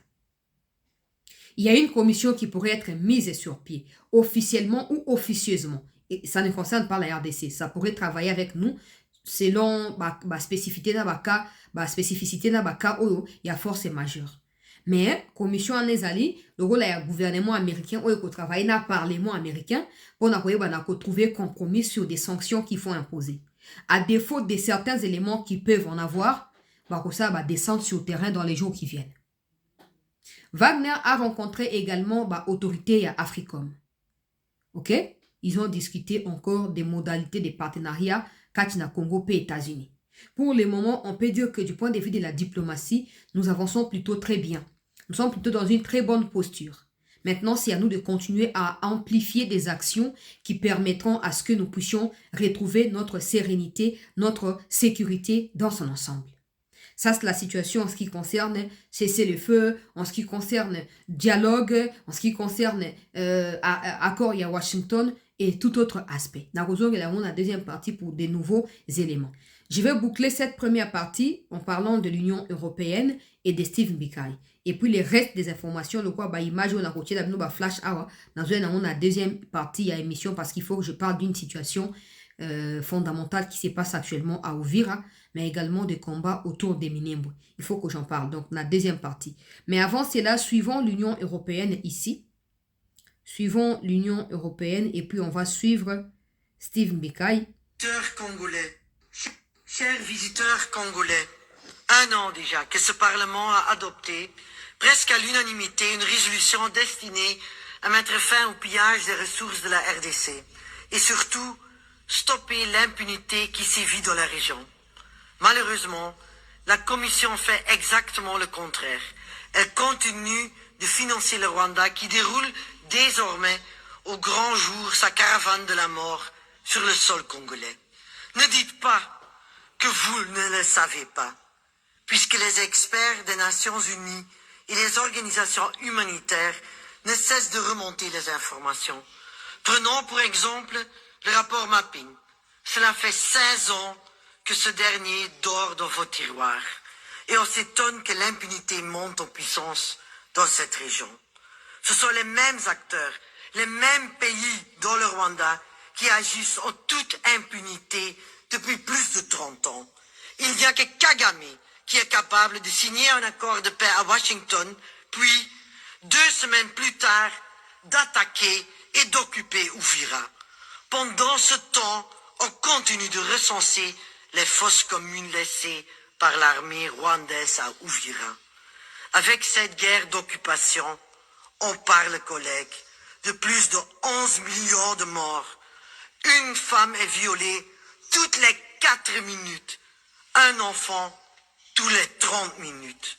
S1: Il y a une commission qui pourrait être mise sur pied, officiellement ou officieusement. Et ça ne concerne pas la RDC. Ça pourrait travailler avec nous selon la spécificité de la cas où il y a force majeure. Mais commission en ezali, le gouvernement américain ou travaille dans le parlement américain pour trouver compromis sur des sanctions qu'il faut imposer. À défaut de certains éléments qui peuvent en avoir, ça va descendre sur le terrain dans les jours qui viennent. Wagner a rencontré également l'autorité Africom. Ok? Ils ont discuté encore des modalités de partenariat Katina Congo et États-Unis. Pour le moment, on peut dire que du point de vue de la diplomatie, nous avançons plutôt très bien. Nous sommes plutôt dans une très bonne posture. Maintenant, c'est à nous de continuer à amplifier des actions qui permettront à ce que nous puissions retrouver notre sérénité, notre sécurité dans son ensemble. Ça, c'est la situation en ce qui concerne cessez-le-feu, en ce qui concerne dialogue, en ce qui concerne accord à Washington et tout autre aspect. Nous avons la deuxième partie pour des nouveaux éléments. Je vais boucler cette première partie en parlant de l'Union européenne et de Steve Mbikai. Et puis, le reste des informations, le quoi, image, on a côté d'un flash hour. Dans la deuxième partie à l'émission parce qu'il faut que je parle d'une situation fondamentale qui se passe actuellement à Uvira, mais également des combats autour des Minembwe. Il faut que j'en parle, donc la deuxième partie. Mais avant cela, suivons l'Union européenne ici. Suivons l'Union européenne et puis on va suivre Steve Mbikai.
S3: Congolais. Chers visiteurs congolais, 1 an déjà que ce Parlement a adopté, presque à l'unanimité, une résolution destinée à mettre fin au pillage des ressources de la RDC et surtout stopper l'impunité qui sévit dans la région. Malheureusement, la Commission fait exactement le contraire. Elle continue de financer le Rwanda qui déroule désormais au grand jour sa caravane de la mort sur le sol congolais. Ne dites pas que vous ne le savez pas, puisque les experts des Nations Unies et les organisations humanitaires ne cessent de remonter les informations. Prenons pour exemple le rapport Mapping. Cela fait 16 ans que ce dernier dort dans vos tiroirs. Et on s'étonne que l'impunité monte en puissance dans cette région. Ce sont les mêmes acteurs, les mêmes pays dans le Rwanda qui agissent en toute impunité depuis plus de 30 ans. Il n'y a que Kagame qui est capable de signer un accord de paix à Washington, puis, 2 semaines plus tard, d'attaquer et d'occuper Uvira. Pendant ce temps, on continue de recenser les fosses communes laissées par l'armée rwandaise à Uvira. Avec cette guerre d'occupation, on parle, collègues, de plus de 11 millions de morts. Une femme est violée toutes les 4 minutes. Un enfant tous les 30 minutes.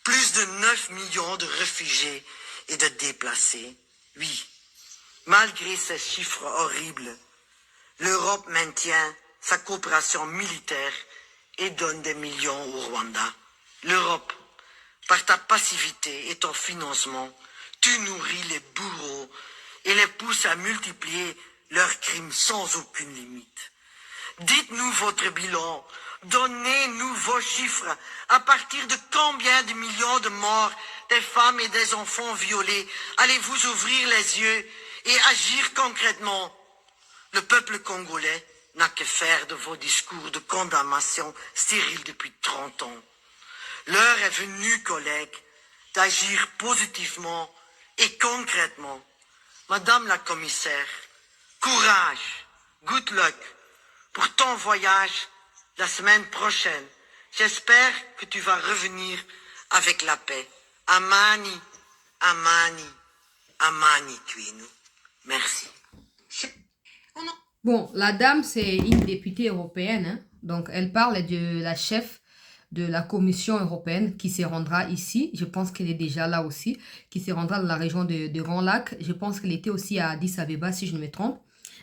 S3: Plus de 9 millions de réfugiés et de déplacés. Oui, malgré ces chiffres horribles, l'Europe maintient sa coopération militaire et donne des millions au Rwanda. L'Europe, par ta passivité et ton financement, tu nourris les bourreaux et les pousses à multiplier leurs crimes sans aucune limite. Dites-nous votre bilan, donnez-nous vos chiffres. À partir de combien de millions de morts, des femmes et des enfants violés, allez-vous ouvrir les yeux et agir concrètement? Le peuple congolais n'a que faire de vos discours de condamnation stériles depuis 30 ans. L'heure est venue, collègues, d'agir positivement et concrètement. Madame la commissaire, courage, good luck pour ton voyage la semaine prochaine. J'espère que tu vas revenir avec la paix. Amani, Amani, Amani Twinu. Merci.
S1: Bon, la dame, c'est une députée européenne, hein. Donc, elle parle de la chef de la Commission européenne qui se rendra ici. Je pense qu'elle est déjà là aussi, qui se rendra dans la région de Grand Lac. Je pense qu'elle était aussi à Addis Abeba, si je ne me trompe.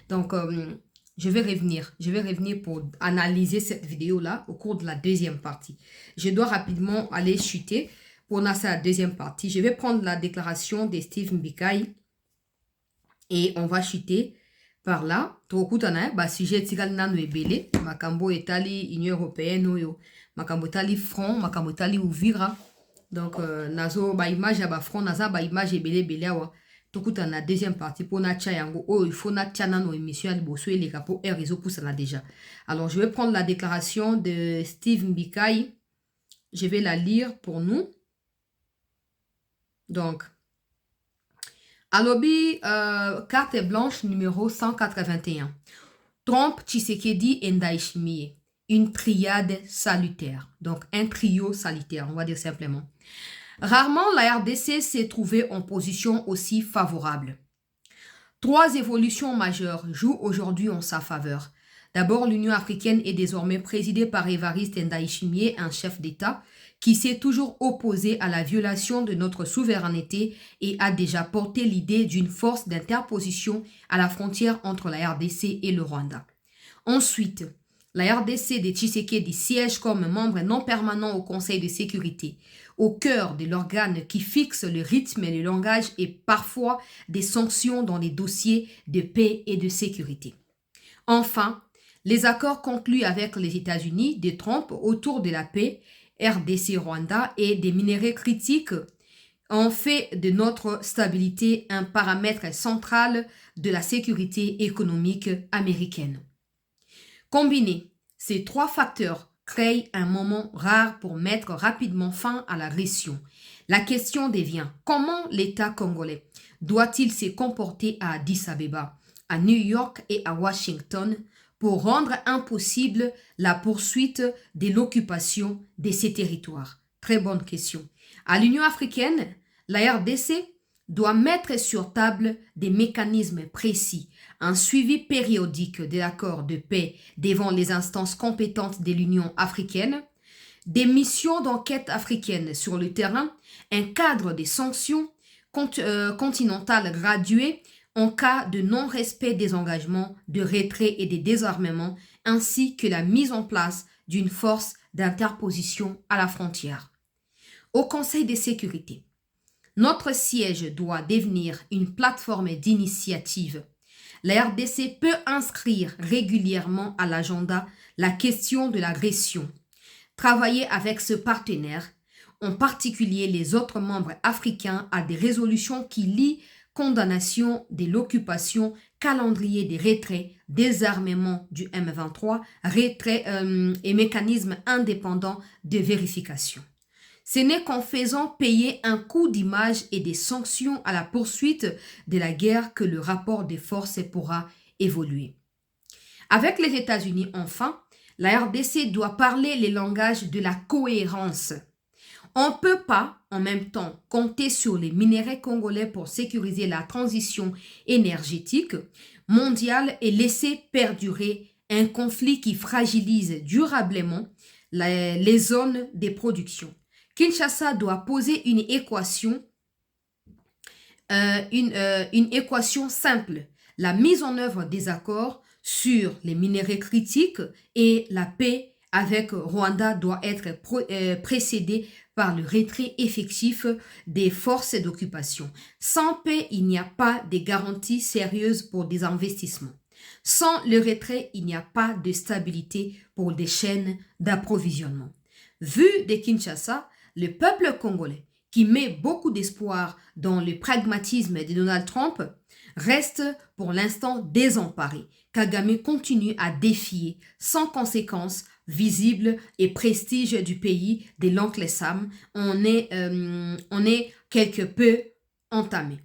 S1: Donc, je vais revenir. Je vais revenir pour analyser cette vidéo-là au cours de la deuxième partie. Je dois rapidement aller chuter pour lancer la deuxième partie. Je vais prendre la déclaration de Steve Mbikai et on va chuter par là. Tokutana, sujet tigal nanu ebele, makambo etali Union européenne oyo, makambo etali front, makambo etali Uvira. Donc nazo ba image ba front, naza ba image ebele ebele awa. Tokutana deuxième partie pour na chayango. Oh, il faut na chana no émission liboso et les capos et réseau pour ça déjà. Alors je vais prendre la déclaration de Steve Mbikai. Je vais la lire pour nous. Donc Alobi, carte blanche numéro 181. Trump, Tshisekedi et Ndayishimiye. Une triade salutaire. Donc, un trio salutaire, on va dire simplement. Rarement, la RDC s'est trouvée en position aussi favorable. 3 évolutions majeures jouent aujourd'hui en sa faveur. D'abord, l'Union africaine est désormais présidée par Évariste Ndayishimiye, un chef d'État, qui s'est toujours opposé à la violation de notre souveraineté et a déjà porté l'idée d'une force d'interposition à la frontière entre la RDC et le Rwanda. Ensuite, la RDC de Tshisekedi siège comme membre non permanent au Conseil de sécurité, au cœur de l'organe qui fixe le rythme et le langage et parfois des sanctions dans les dossiers de paix et de sécurité. Enfin, les accords conclus avec les États-Unis de Trump autour de la paix RDC-Rwanda et des minéraux critiques ont fait de notre stabilité un paramètre central de la sécurité économique américaine. Combinés, ces 3 facteurs créent un moment rare pour mettre rapidement fin à l'agression. La question devient comment l'État congolais doit-il se comporter à Addis Abeba, à New York et à Washington pour rendre impossible la poursuite de l'occupation de ces territoires? Très bonne question. À l'Union africaine, la RDC doit mettre sur table des mécanismes précis, un suivi périodique de l'accord de paix devant les instances compétentes de l'Union africaine, des missions d'enquête africaines sur le terrain, un cadre de sanctions continentales graduées en cas de non-respect des engagements de retrait et de désarmement, ainsi que la mise en place d'une force d'interposition à la frontière. Au Conseil de sécurité, notre siège doit devenir une plateforme d'initiative. La RDC peut inscrire régulièrement à l'agenda la question de l'agression. Travailler avec ce partenaire, en particulier les autres membres africains, à des résolutions qui lient condamnation de l'occupation, calendrier des retraits, désarmement du M23, retrait et mécanismes indépendants de vérification. Ce n'est qu'en faisant payer un coût d'image et des sanctions à la poursuite de la guerre que le rapport des forces pourra évoluer. Avec les États-Unis, enfin, la RDC doit parler les langages de la cohérence. On ne peut pas, en même temps, compter sur les minéraux congolais pour sécuriser la transition énergétique mondiale et laisser perdurer un conflit qui fragilise durablement les zones de production. Kinshasa doit poser une équation simple. La mise en œuvre des accords sur les minéraux critiques et la paix avec Rwanda doit être précédée par le retrait effectif des forces d'occupation. Sans paix, il n'y a pas de garantie sérieuse pour des investissements. Sans le retrait, il n'y a pas de stabilité pour des chaînes d'approvisionnement. Vu de Kinshasa, le peuple congolais, qui met beaucoup d'espoir dans le pragmatisme de Donald Trump, reste pour l'instant désemparé. Kagame continue à défier sans conséquence visible et prestige du pays de l'oncle Sam, on est quelque peu entamé.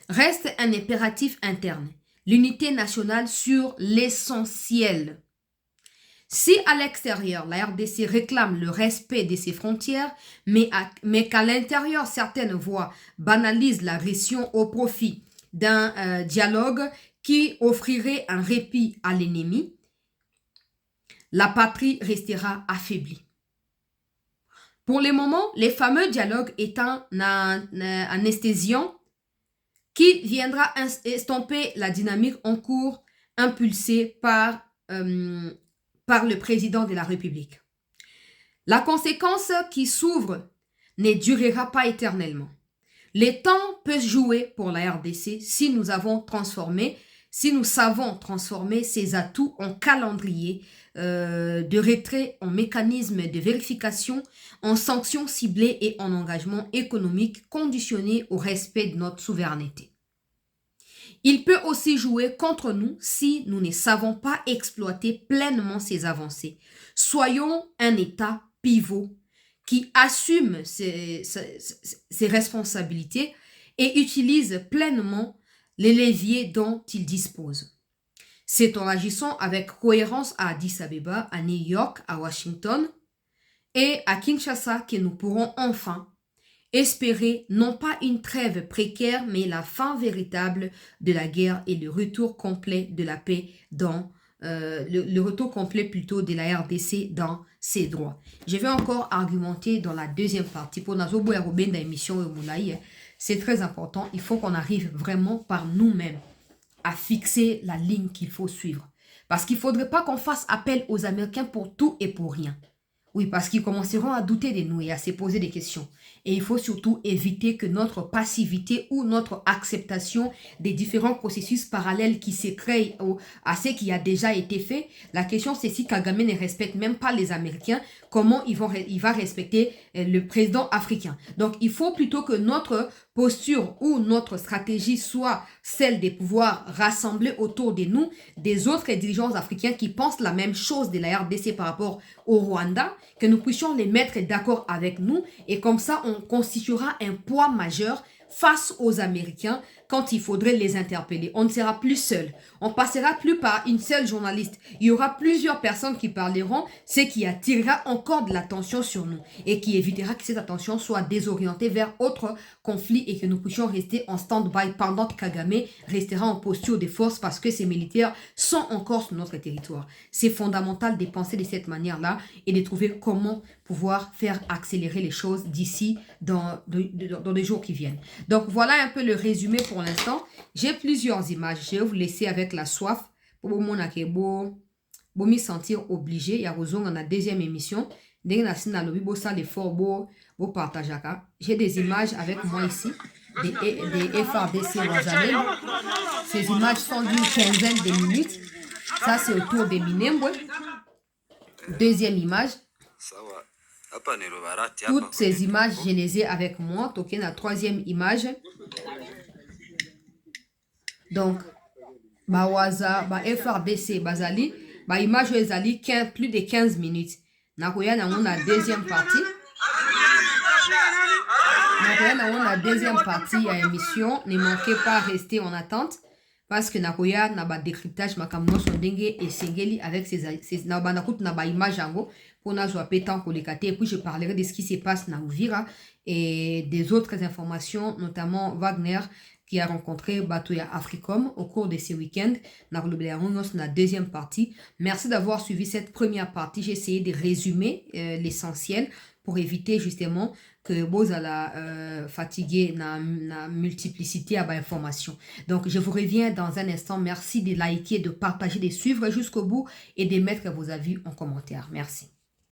S1: Reste un impératif interne, l'unité nationale sur l'essentiel. Si à l'extérieur, la RDC réclame le respect de ses frontières, mais qu'à l'intérieur, certaines voix banalisent l'agression au profit d'un dialogue qui offrirait un répit à l'ennemi, la patrie restera affaiblie. Pour le moment, les fameux dialogues étant un anesthésiant qui viendra estomper la dynamique en cours impulsée par le président de la République. La conséquence qui s'ouvre ne durera pas éternellement. Le temps peut jouer pour la RDC si nous savons transformer ces atouts en calendrier de retrait, en mécanisme de vérification, en sanctions ciblées et en engagement économique conditionné au respect de notre souveraineté. Il peut aussi jouer contre nous si nous ne savons pas exploiter pleinement ces avancées. Soyons un État pivot qui assume ses responsabilités et utilise pleinement les leviers dont il dispose. C'est en agissant avec cohérence à Addis Abeba, à New York, à Washington et à Kinshasa que nous pourrons enfin espérer non pas une trêve précaire, mais la fin véritable de la guerre et le retour complet de la paix dans le retour complet plutôt de la RDC dans ses droits. Je vais encore argumenter dans la deuxième partie. Pour notre émission, c'est très important. Il faut qu'on arrive vraiment par nous-mêmes à fixer la ligne qu'il faut suivre. Parce qu'il ne faudrait pas qu'on fasse appel aux Américains pour tout et pour rien. Oui, parce qu'ils commenceront à douter de nous et à se poser des questions. Et il faut surtout éviter que notre passivité ou notre acceptation des différents processus parallèles qui se créent à ce qui a déjà été fait. La question, c'est si Kagame ne respecte même pas les Américains, comment il va respecter le président africain. Donc, il faut plutôt que notre posture ou notre stratégie soit celle de pouvoir rassembler autour de nous des autres dirigeants africains qui pensent la même chose de la RDC par rapport au Rwanda, que nous puissions les mettre d'accord avec nous et comme ça on constituera un poids majeur face aux Américains quand il faudrait les interpeller. On ne sera plus seul. On passera plus par une seule journaliste. Il y aura plusieurs personnes qui parleront, ce qui attirera encore de l'attention sur nous et qui évitera que cette attention soit désorientée vers autre conflit et que nous puissions rester en stand-by pendant que Kagame restera en posture de force parce que ces militaires sont encore sur notre territoire. C'est fondamental de penser de cette manière-là et de trouver comment pouvoir faire accélérer les choses d'ici dans les jours qui viennent. Donc voilà un peu le résumé pour l'instant. J'ai plusieurs images. Je vais vous laisser avec la soif pour vous me sentir obligé. Il y a raison dans la deuxième émission. J'ai des images avec moi ici. Des FRDC Wazalem. Ces images sont d'une quinzaine de minutes. Ça, c'est autour des Minembwe. Deuxième image. Toutes ces images, je les ai avec moi. Donc, la troisième image. Donc, Bawaza, FRDC, Bazali, image Ezali, plus de 15 minutes. Nakoya na la deuxième partie. Nakoya na la deuxième partie à émission. Ne manquez pas à rester en attente. Parce que Nakoya na ba décryptage makamno sondenge et sengeli avec ces images ango pour na joie pétant pour les et puis je parlerai de ce qui se passe na Uvira et des autres informations, notamment Wagner qui a rencontré Batoya Africom au cours de ce week-end. Dans la deuxième partie. Merci d'avoir suivi cette première partie. J'ai essayé de résumer l'essentiel pour éviter justement que vous allez fatiguer na multiplicité à information. Donc, je vous reviens dans un instant. Merci de liker, de partager, de suivre jusqu'au bout et de mettre vos avis en commentaire. Merci.